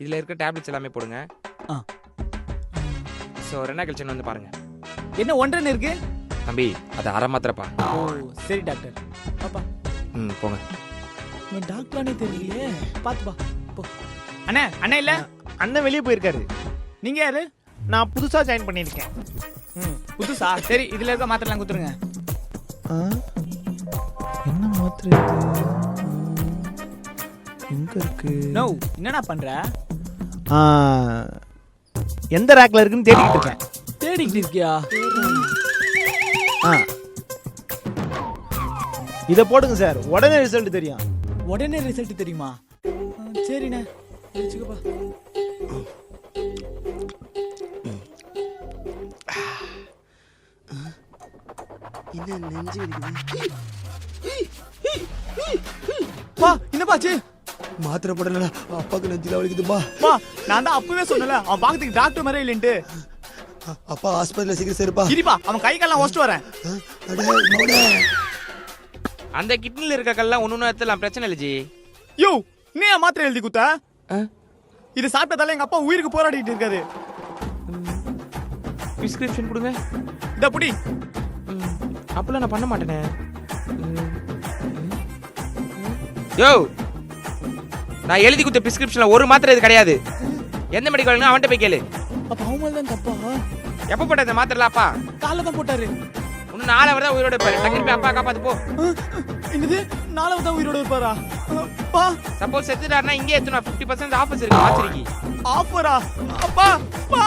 இதில் இருக்க டேப்லெட்ஸ் எல்லாமே போடுங்க. ஆ. ஸோ 2 கழிச்சு வந்து பாருங்க. என்ன 1 இருக்கு தம்பி அது அரை மாத்திரப்பா. ஓ சரி டாக்டர். பாப்பா போங்க. இவன் டாக்டரானே தெரியலையே. பாத்துப்பா போ. அண்ணே அண்ணே இல்ல. அண்ணன் வெளியே போயிருக்காரு. நீங்க யாரு? நான் புதுசா ஜாயின் பண்ணியிருக்கேன். புதுசா? சரி இதுல இருக்க மாத்திரலாம் குத்துருங்க. என்ன மாத்திரை எங்க இருக்கு? நோ என்னடா பண்ற? எந்த ரேக்ல இருக்குன்னு தேடிக்கிட்டு இருக்கேன். தேடிக்கிட்டு இருக்கியா? இதை போடுங்க சார், உடனே ரிசல்ட் தெரியும். உடனே ரிசல்ட் தெரியுமா? சரிண்ணே வச்சுக்கப்பா. என்ன நெஞ்சு வலிக்குது? பா என்ன பாச்சு? மாத்திரை போடலடா, அப்பாக்கு நெஞ்சில வலிக்குதுப்பா. பா நான் தான் அப்பவே சொன்னல அவன் பாக்கிறதுக்கு டாக்டர் மாதிரி இல்லைன்ட்டு. அப்பா ஹாஸ்பிடல்ல சீக்கிரம் சேருப்பா. இருப்பா அவன் கை கால்லாம் ஒஸ்ட் வரேன். அந்த கிட்னில இருக்க கல்லாம் ஒண்ணு எடுத்துலாம், பிரச்சனை இல்லை ஜி. யோ நீ மாத்திரை எழுதி குத்தா? இது சாப்பிட்டதால எங்க அப்பா உயிருக்கு போராடிட்டு இருக்காரு. பிரிஸ்கிரிப்ஷன் கொடுங்க. இத புடி. அப்பலாம் நான் பண்ண மாட்டேனே. யோ நான் எழுதி கொடுத்த பிரிஸ்கிரிப்ஷன்ல ஒரு மாத்திரை இது கிடையாது. எந்த மெடிக்கல்னா அவன்கிட்ட போய் கேளு. அப்ப அவன் மேல தான் தப்பா? எப்ப போட்ட இந்த மாத்திரல அப்பா? காலைல தான் போட்டாரு. இன்னும் 4 hour தான் உயிரோட இருப்பாரு. டக்குனு போய் அப்பா காப்பாத்து போ. என்னது 4 தான் உயிரோட இருப்பாரா? பா சப்போஸ் செத்துட்டாருன்னா இங்கே எத்தனை 50% ஆஃபர்ஸ் இருக்கு ஆச்சரிக்கு. ஆஃபரா? அப்பா பா